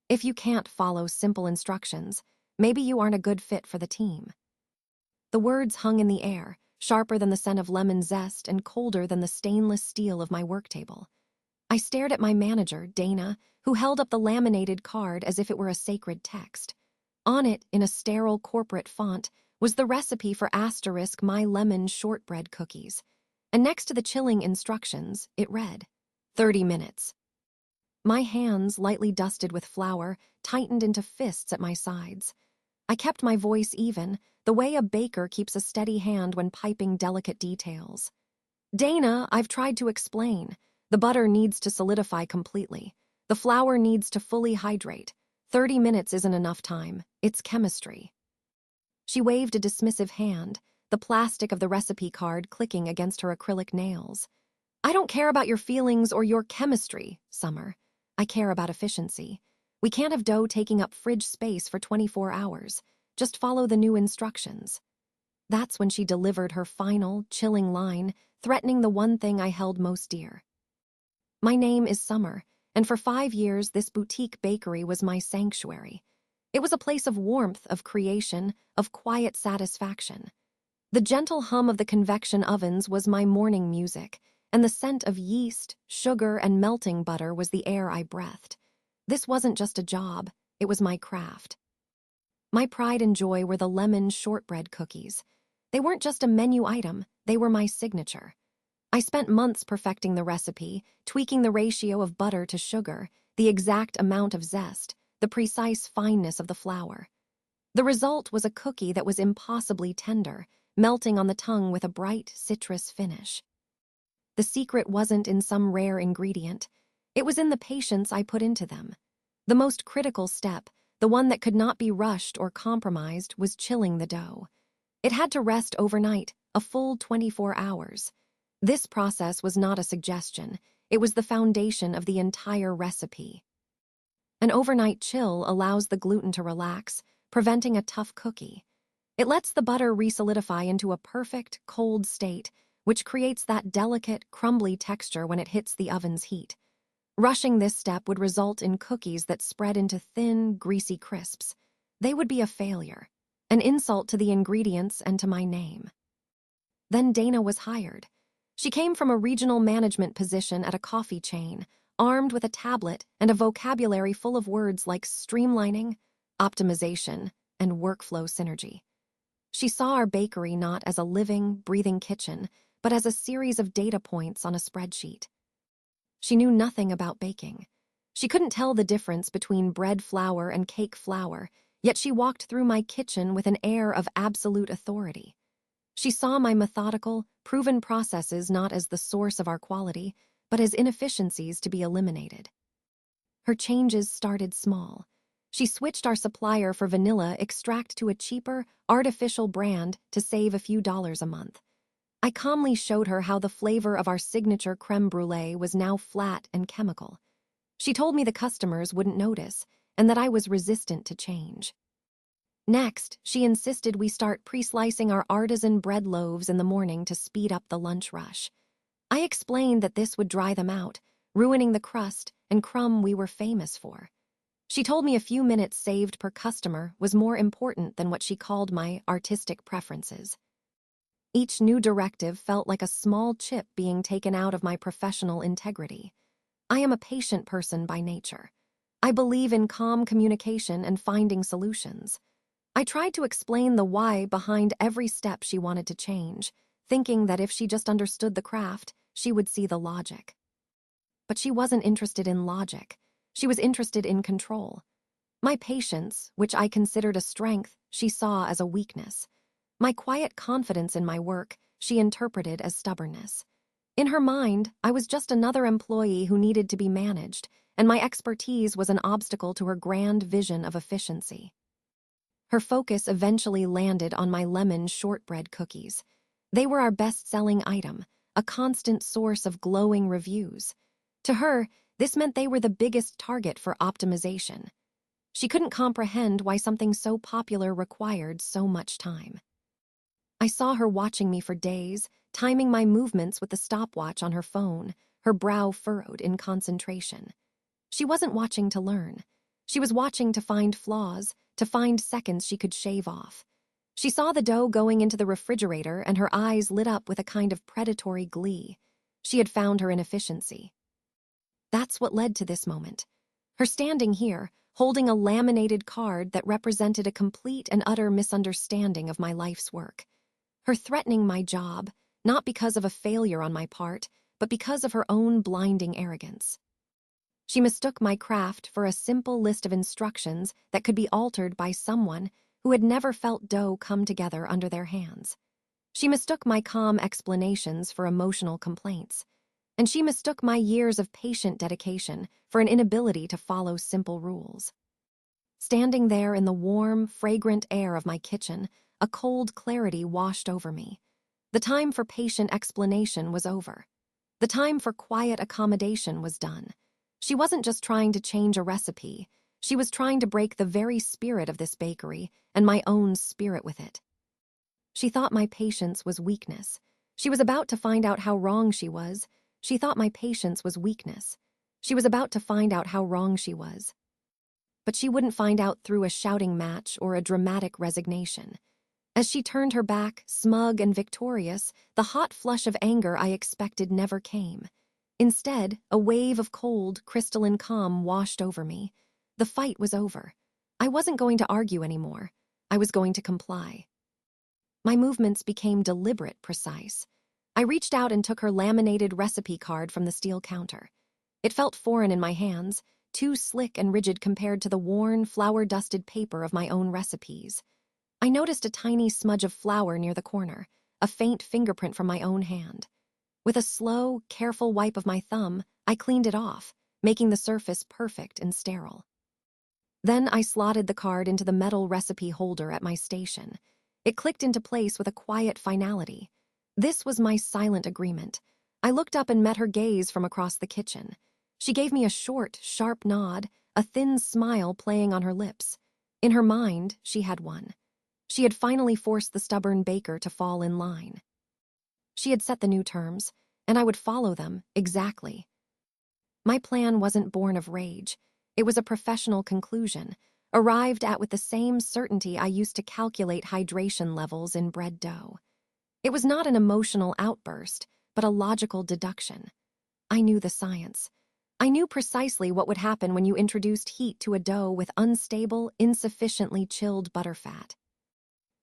If you can't follow simple instructions, maybe you aren't a good fit for the team. The words hung in the air, sharper than the scent of lemon zest and colder than the stainless steel of my work table. I stared at my manager, Dana, who held up the laminated card as if it were a sacred text. On it, in a sterile corporate font, was the recipe for my lemon shortbread cookies. And next to the chilling instructions, it read, 30 minutes. My hands, lightly dusted with flour, tightened into fists at my sides. I kept my voice even, the way a baker keeps a steady hand when piping delicate details. Dana, I've tried to explain. The butter needs to solidify completely. The flour needs to fully hydrate. 30 minutes isn't enough time. It's chemistry. She waved a dismissive hand, the plastic of the recipe card clicking against her acrylic nails. I don't care about your feelings or your chemistry, Summer. I care about efficiency. We can't have dough taking up fridge space for 24 hours. Just follow the new instructions. That's when she delivered her final, chilling line, threatening the one thing I held most dear. My name is Summer, and for 5 years this boutique bakery was my sanctuary. It was a place of warmth, of creation, of quiet satisfaction. The gentle hum of the convection ovens was my morning music, and the scent of yeast, sugar, and melting butter was the air I breathed. This wasn't just a job, it was my craft. My pride and joy were the lemon shortbread cookies. They weren't just a menu item, they were my signature. I spent months perfecting the recipe, tweaking the ratio of butter to sugar, the exact amount of zest, the precise fineness of the flour. The result was a cookie that was impossibly tender, melting on the tongue with a bright citrus finish. The secret wasn't in some rare ingredient. It was in the patience I put into them. The most critical step, the one that could not be rushed or compromised, was chilling the dough. It had to rest overnight, a full 24 hours. This process was not a suggestion. It was the foundation of the entire recipe. An overnight chill allows the gluten to relax, preventing a tough cookie. It lets the butter re-solidify into a perfect, cold state, which creates that delicate, crumbly texture when it hits the oven's heat. Rushing this step would result in cookies that spread into thin, greasy crisps. They would be a failure, an insult to the ingredients and to my name. Then Dana was hired. She came from a regional management position at a coffee chain, armed with a tablet and a vocabulary full of words like streamlining, optimization, and workflow synergy. She saw our bakery not as a living, breathing kitchen, but as a series of data points on a spreadsheet. She knew nothing about baking. She couldn't tell the difference between bread flour and cake flour, yet she walked through my kitchen with an air of absolute authority. She saw my methodical, proven processes not as the source of our quality, but as inefficiencies to be eliminated. Her changes started small. She switched our supplier for vanilla extract to a cheaper, artificial brand to save a few dollars a month. I calmly showed her how the flavor of our signature crème brûlée was now flat and chemical. She told me the customers wouldn't notice, and that I was resistant to change. Next, she insisted we start pre-slicing our artisan bread loaves in the morning to speed up the lunch rush. I explained that this would dry them out, ruining the crust and crumb we were famous for. She told me a few minutes saved per customer was more important than what she called my artistic preferences. Each new directive felt like a small chip being taken out of my professional integrity. I am a patient person by nature. I believe in calm communication and finding solutions. I tried to explain the why behind every step she wanted to change, thinking that if she just understood the craft, she would see the logic. But she wasn't interested in logic. She was interested in control. My patience, which I considered a strength, she saw as a weakness. My quiet confidence in my work, she interpreted as stubbornness. In her mind, I was just another employee who needed to be managed, and my expertise was an obstacle to her grand vision of efficiency. Her focus eventually landed on my lemon shortbread cookies. They were our best-selling item, a constant source of glowing reviews. To her, this meant they were the biggest target for optimization. She couldn't comprehend why something so popular required so much time. I saw her watching me for days, timing my movements with the stopwatch on her phone, her brow furrowed in concentration. She wasn't watching to learn. She was watching to find flaws, to find seconds she could shave off. She saw the dough going into the refrigerator and her eyes lit up with a kind of predatory glee. She had found her inefficiency. That's what led to this moment. Her standing here, holding a laminated card that represented a complete and utter misunderstanding of my life's work. Her threatening my job, not because of a failure on my part, but because of her own blinding arrogance. She mistook my craft for a simple list of instructions that could be altered by someone who had never felt dough come together under their hands. She mistook my calm explanations for emotional complaints. And she mistook my years of patient dedication for an inability to follow simple rules. Standing there in the warm, fragrant air of my kitchen, a cold clarity washed over me. The time for patient explanation was over. The time for quiet accommodation was done. She wasn't just trying to change a recipe. She was trying to break the very spirit of this bakery and my own spirit with it. She thought my patience was weakness. She was about to find out how wrong she was. She thought my patience was weakness. She was about to find out how wrong she was. But she wouldn't find out through a shouting match or a dramatic resignation. As she turned her back, smug and victorious, the hot flush of anger I expected never came. Instead, a wave of cold, crystalline calm washed over me. The fight was over. I wasn't going to argue anymore. I was going to comply. My movements became deliberate, precise. I reached out and took her laminated recipe card from the steel counter. It felt foreign in my hands, too slick and rigid compared to the worn, flour-dusted paper of my own recipes. I noticed a tiny smudge of flour near the corner, a faint fingerprint from my own hand. With a slow, careful wipe of my thumb, I cleaned it off, making the surface perfect and sterile. Then I slotted the card into the metal recipe holder at my station. It clicked into place with a quiet finality. This was my silent agreement. I looked up and met her gaze from across the kitchen. She gave me a short, sharp nod, a thin smile playing on her lips. In her mind, she had won. She had finally forced the stubborn baker to fall in line. She had set the new terms, and I would follow them, exactly. My plan wasn't born of rage. It was a professional conclusion, arrived at with the same certainty I used to calculate hydration levels in bread dough. It was not an emotional outburst, but a logical deduction. I knew the science. I knew precisely what would happen when you introduced heat to a dough with unstable, insufficiently chilled butterfat.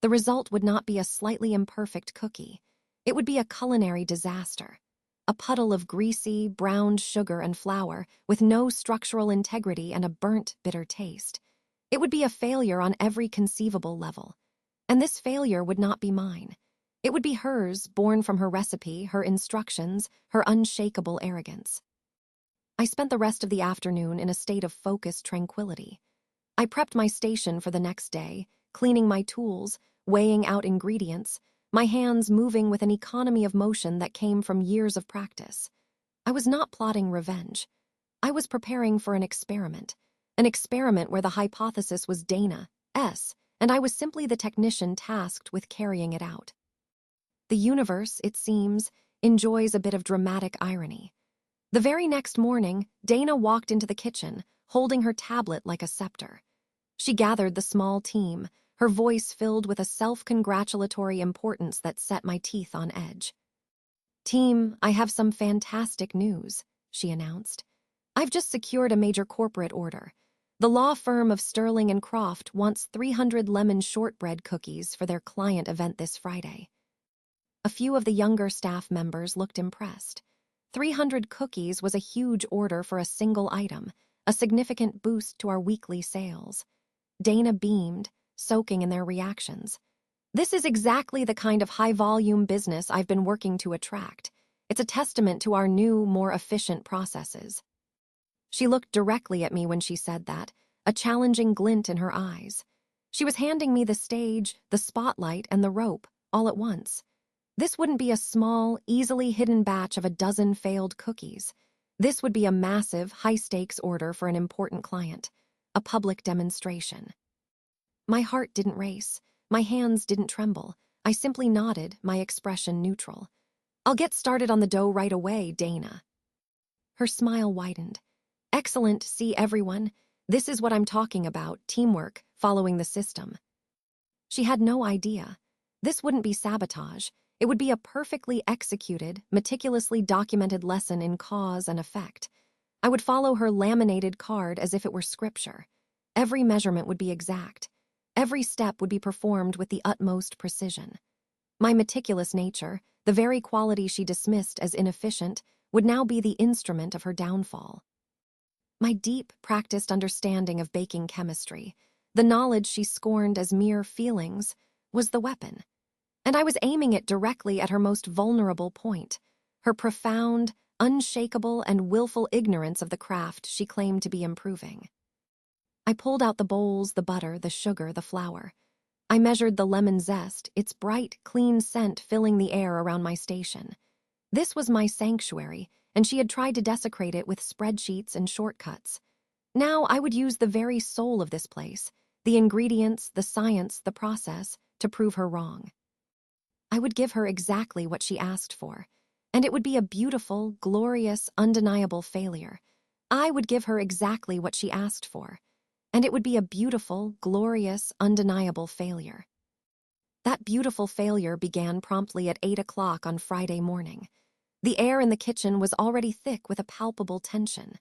The result would not be a slightly imperfect cookie. It would be a culinary disaster. A puddle of greasy, browned sugar and flour with no structural integrity and a burnt, bitter taste. It would be a failure on every conceivable level. And this failure would not be mine. It would be hers, born from her recipe, her instructions, her unshakable arrogance. I spent the rest of the afternoon in a state of focused tranquility. I prepped my station for the next day, cleaning my tools, weighing out ingredients, my hands moving with an economy of motion that came from years of practice. I was not plotting revenge. I was preparing for an experiment where the hypothesis was Dana's, and I was simply the technician tasked with carrying it out. The universe, it seems, enjoys a bit of dramatic irony. The very next morning, Dana walked into the kitchen, holding her tablet like a scepter. She gathered the small team, her voice filled with a self-congratulatory importance that set my teeth on edge. "Team, I have some fantastic news," she announced. "I've just secured a major corporate order. The law firm of Sterling and Croft wants 300 lemon shortbread cookies for their client event this Friday." A few of the younger staff members looked impressed. 300 cookies was a huge order for a single item, a significant boost to our weekly sales. Dana beamed, soaking in their reactions. "This is exactly the kind of high-volume business I've been working to attract. It's a testament to our new, more efficient processes." She looked directly at me when she said that, a challenging glint in her eyes. She was handing me the stage, the spotlight, and the rope, all at once. This wouldn't be a small, easily hidden batch of a dozen failed cookies. This would be a massive, high-stakes order for an important client, a public demonstration. My heart didn't race. My hands didn't tremble. I simply nodded, my expression neutral. "I'll get started on the dough right away, Dana." Her smile widened. "Excellent, see everyone. This is what I'm talking about, teamwork, following the system. She had no idea. This wouldn't be sabotage. It would be a perfectly executed, meticulously documented lesson in cause and effect. I would follow her laminated card as if it were scripture. Every measurement would be exact. Every step would be performed with the utmost precision. My meticulous nature, the very quality she dismissed as inefficient, would now be the instrument of her downfall. My deep, practiced understanding of baking chemistry, the knowledge she scorned as mere feelings, was the weapon. And I was aiming it directly at her most vulnerable point, her profound, unshakable, and willful ignorance of the craft she claimed to be improving. I pulled out the bowls, the butter, the sugar, the flour. I measured the lemon zest, its bright, clean scent filling the air around my station. This was my sanctuary, and she had tried to desecrate it with spreadsheets and shortcuts. Now I would use the very soul of this place, the ingredients, the science, the process, to prove her wrong. I would give her exactly what she asked for, and it would be a beautiful, glorious, undeniable failure. I would give her exactly what she asked for, and it would be a beautiful, glorious, undeniable failure. That beautiful failure began promptly at 8 o'clock on Friday morning. The air in the kitchen was already thick with a palpable tension.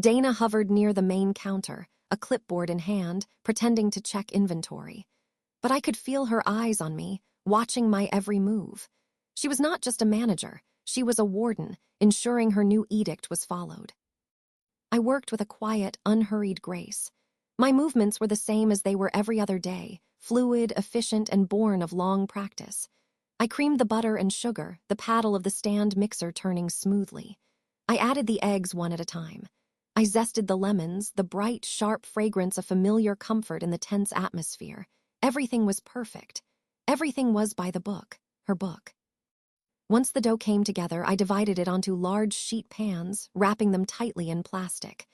Dana hovered near the main counter, a clipboard in hand, pretending to check inventory. But I could feel her eyes on me, watching my every move. She was not just a manager, she was a warden, ensuring her new edict was followed. I worked with a quiet, unhurried grace. My movements were the same as they were every other day, fluid, efficient, and born of long practice. I creamed the butter and sugar, the paddle of the stand mixer turning smoothly. I added the eggs one at a time. I zested the lemons, the bright, sharp fragrance of familiar comfort in the tense atmosphere. Everything was perfect. Everything was by the book, her book. Once the dough came together, I divided it onto large sheet pans, wrapping them tightly in plastic.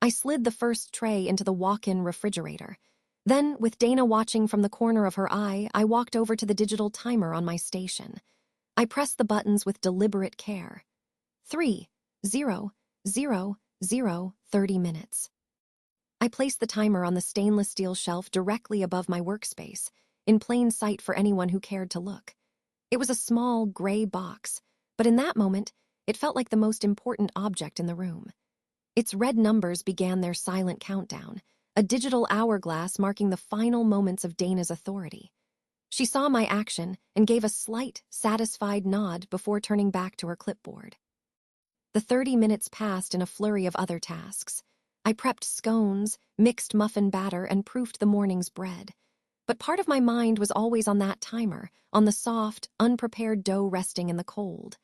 I slid the first tray into the walk-in refrigerator. Then, with Dana watching from the corner of her eye, I walked over to the digital timer on my station. I pressed the buttons with deliberate care. 3, 0, 0, 0, 30 minutes. I placed the timer on the stainless steel shelf directly above my workspace, in plain sight for anyone who cared to look. It was a small, gray box, but in that moment, it felt like the most important object in the room. Its red numbers began their silent countdown, a digital hourglass marking the final moments of Dana's authority. She saw my action and gave a slight, satisfied nod before turning back to her clipboard. The 30 minutes passed in a flurry of other tasks. I prepped scones, mixed muffin batter, and proofed the morning's bread. But part of my mind was always on that timer, on the soft, unprepared dough resting in the cold.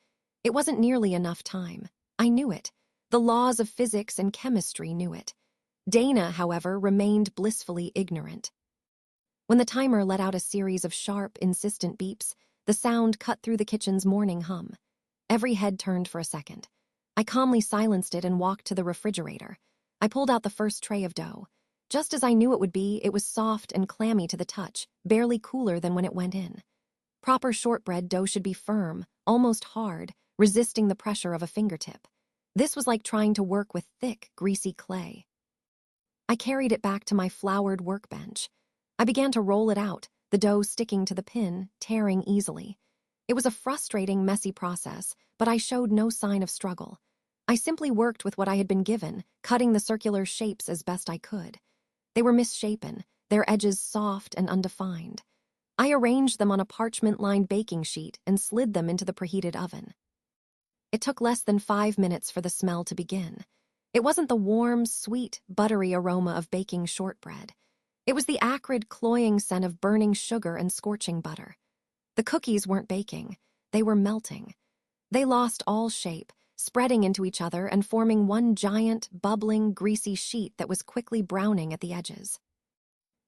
It wasn't nearly enough time. I knew it. The laws of physics and chemistry knew it. Dana, however, remained blissfully ignorant. When the timer let out a series of sharp, insistent beeps, the sound cut through the kitchen's morning hum. Every head turned for a second. I calmly silenced it and walked to the refrigerator. I pulled out the first tray of dough. Just as I knew it would be, it was soft and clammy to the touch, barely cooler than when it went in. Proper shortbread dough should be firm, almost hard, resisting the pressure of a fingertip. This was like trying to work with thick, greasy clay. I carried it back to my floured workbench. I began to roll it out, the dough sticking to the pin, tearing easily. It was a frustrating, messy process, but I showed no sign of struggle. I simply worked with what I had been given, cutting the circular shapes as best I could. They were misshapen, their edges soft and undefined. I arranged them on a parchment-lined baking sheet and slid them into the preheated oven. It took less than 5 minutes for the smell to begin. It wasn't the warm, sweet, buttery aroma of baking shortbread. It was the acrid, cloying scent of burning sugar and scorching butter. The cookies weren't baking. They were melting. They lost all shape, spreading into each other and forming one giant, bubbling, greasy sheet that was quickly browning at the edges.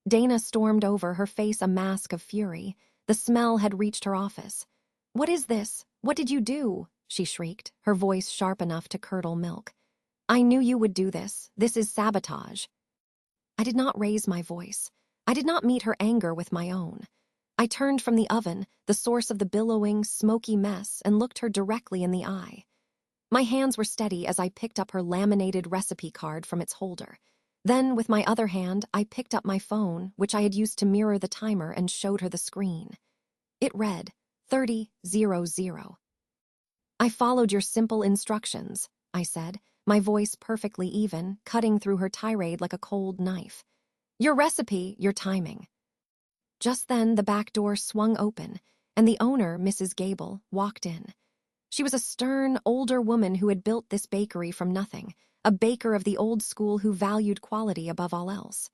Dana stormed over, her face a mask of fury. The smell had reached her office. "What is this? What did you do?" she shrieked, her voice sharp enough to curdle milk. "I knew you would do this. This is sabotage." I did not raise my voice. I did not meet her anger with my own. I turned from the oven, the source of the billowing, smoky mess, and looked her directly in the eye. My hands were steady as I picked up her laminated recipe card from its holder. Then, with my other hand, I picked up my phone, which I had used to mirror the timer, and showed her the screen. It read 30:00. "I followed your simple instructions," I said, my voice perfectly even, cutting through her tirade like a cold knife. "Your recipe, your timing." Just then, the back door swung open, and the owner, Mrs. Gable, walked in. She was a stern, older woman who had built this bakery from nothing, a baker of the old school who valued quality above all else.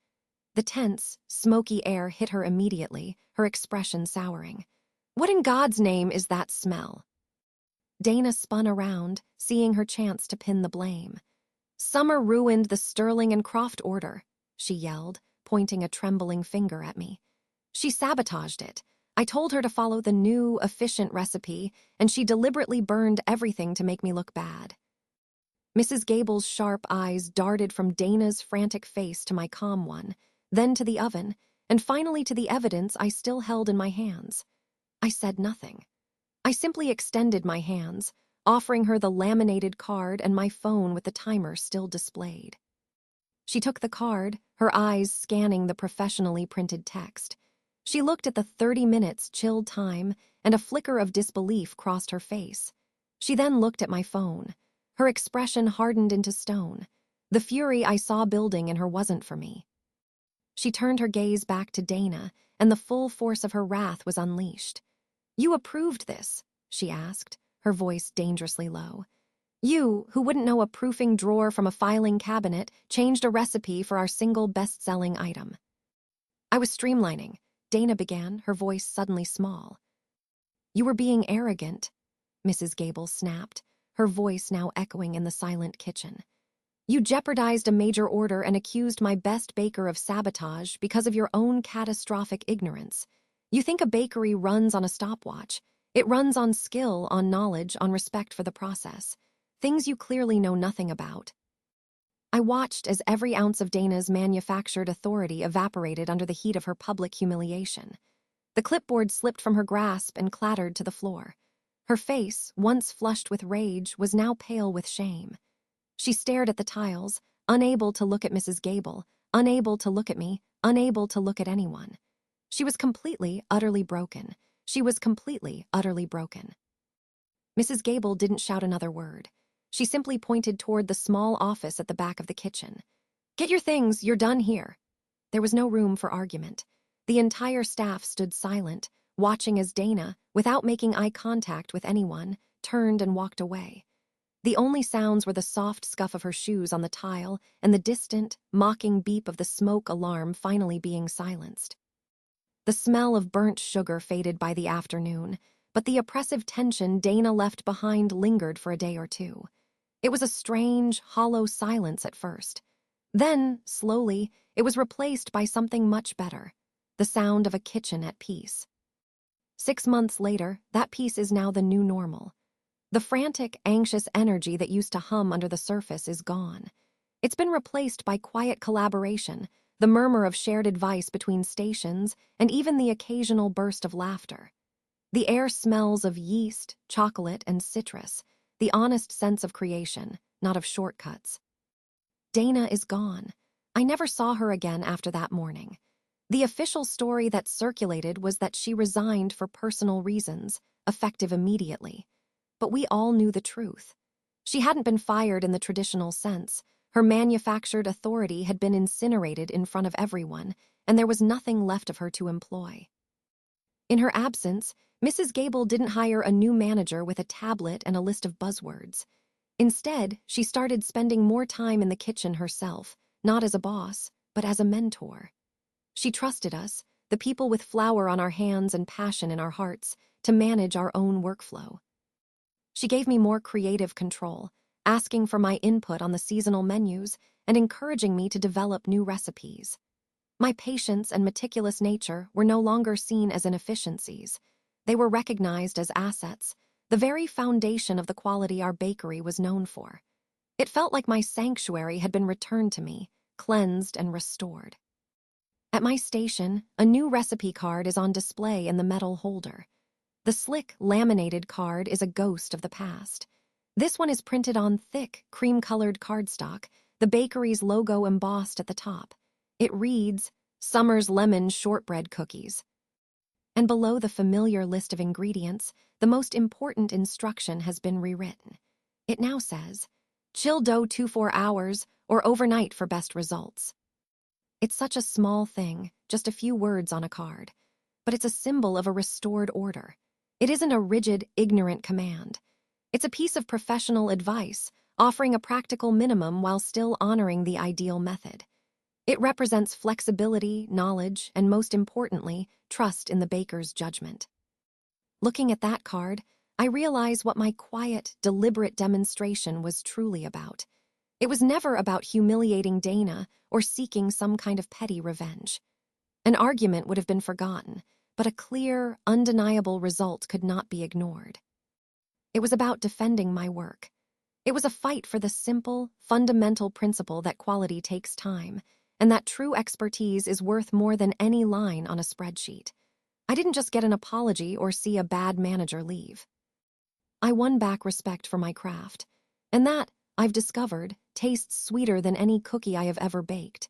The tense, smoky air hit her immediately, her expression souring. "What in God's name is that smell?" Dana spun around, seeing her chance to pin the blame. "Summer ruined the Sterling and Croft order," she yelled, pointing a trembling finger at me. "She sabotaged it. I told her to follow the new, efficient recipe, and she deliberately burned everything to make me look bad." Mrs. Gable's sharp eyes darted from Dana's frantic face to my calm one, then to the oven, and finally to the evidence I still held in my hands. I said nothing. I simply extended my hands, offering her the laminated card and my phone with the timer still displayed. She took the card, her eyes scanning the professionally printed text. She looked at the 30 minutes chilled time, and a flicker of disbelief crossed her face. She then looked at my phone. Her expression hardened into stone. The fury I saw building in her wasn't for me. She turned her gaze back to Dana, and the full force of her wrath was unleashed. "You approved this?" she asked, her voice dangerously low. "You, who wouldn't know a proofing drawer from a filing cabinet, changed a recipe for our single best-selling item." "I was streamlining," Dana began, her voice suddenly small. "You were being arrogant," Mrs. Gable snapped, her voice now echoing in the silent kitchen. "You jeopardized a major order and accused my best baker of sabotage because of your own catastrophic ignorance. You think a bakery runs on a stopwatch. It runs on skill, on knowledge, on respect for the process. Things you clearly know nothing about." I watched as every ounce of Dana's manufactured authority evaporated under the heat of her public humiliation. The clipboard slipped from her grasp and clattered to the floor. Her face, once flushed with rage, was now pale with shame. She stared at the tiles, unable to look at Mrs. Gable, unable to look at me, unable to look at anyone. She was completely, utterly broken. She was completely, utterly broken. Mrs. Gable didn't shout another word. She simply pointed toward the small office at the back of the kitchen. "Get your things, you're done here." There was no room for argument. The entire staff stood silent, watching as Dana, without making eye contact with anyone, turned and walked away. The only sounds were the soft scuff of her shoes on the tile and the distant, mocking beep of the smoke alarm finally being silenced. The smell of burnt sugar faded by the afternoon, but the oppressive tension Dana left behind lingered for a day or two. It was a strange, hollow silence at first. Then, slowly, it was replaced by something much better, the sound of a kitchen at peace. 6 months later, that peace is now the new normal. The frantic, anxious energy that used to hum under the surface is gone. It's been replaced by quiet collaboration, the murmur of shared advice between stations, and even the occasional burst of laughter. The air smells of yeast, chocolate, and citrus, the honest sense of creation, not of shortcuts. Dana is gone. I never saw her again after that morning. The official story that circulated was that she resigned for personal reasons, effective immediately. But we all knew the truth. She hadn't been fired in the traditional sense. Her manufactured authority had been incinerated in front of everyone, and there was nothing left of her to employ. In her absence, Mrs. Gable didn't hire a new manager with a tablet and a list of buzzwords. Instead, she started spending more time in the kitchen herself, not as a boss, but as a mentor. She trusted us, the people with flour on our hands and passion in our hearts, to manage our own workflow. She gave me more creative control, asking for my input on the seasonal menus and encouraging me to develop new recipes. My patience and meticulous nature were no longer seen as inefficiencies. They were recognized as assets, the very foundation of the quality our bakery was known for. It felt like my sanctuary had been returned to me, cleansed and restored. At my station, a new recipe card is on display in the metal holder. The slick, laminated card is a ghost of the past. This one is printed on thick, cream-colored cardstock, the bakery's logo embossed at the top. It reads, Summer's Lemon Shortbread Cookies. And below the familiar list of ingredients, the most important instruction has been rewritten. It now says, chill dough 2-4 hours or overnight for best results. It's such a small thing, just a few words on a card, but it's a symbol of a restored order. It isn't a rigid, ignorant command. It's a piece of professional advice, offering a practical minimum while still honoring the ideal method. It represents flexibility, knowledge, and most importantly, trust in the baker's judgment. Looking at that card, I realize what my quiet, deliberate demonstration was truly about. It was never about humiliating Dana or seeking some kind of petty revenge. An argument would have been forgotten, but a clear, undeniable result could not be ignored. It was about defending my work. It was a fight for the simple, fundamental principle that quality takes time, and that true expertise is worth more than any line on a spreadsheet. I didn't just get an apology or see a bad manager leave. I won back respect for my craft, and that, I've discovered, tastes sweeter than any cookie I have ever baked.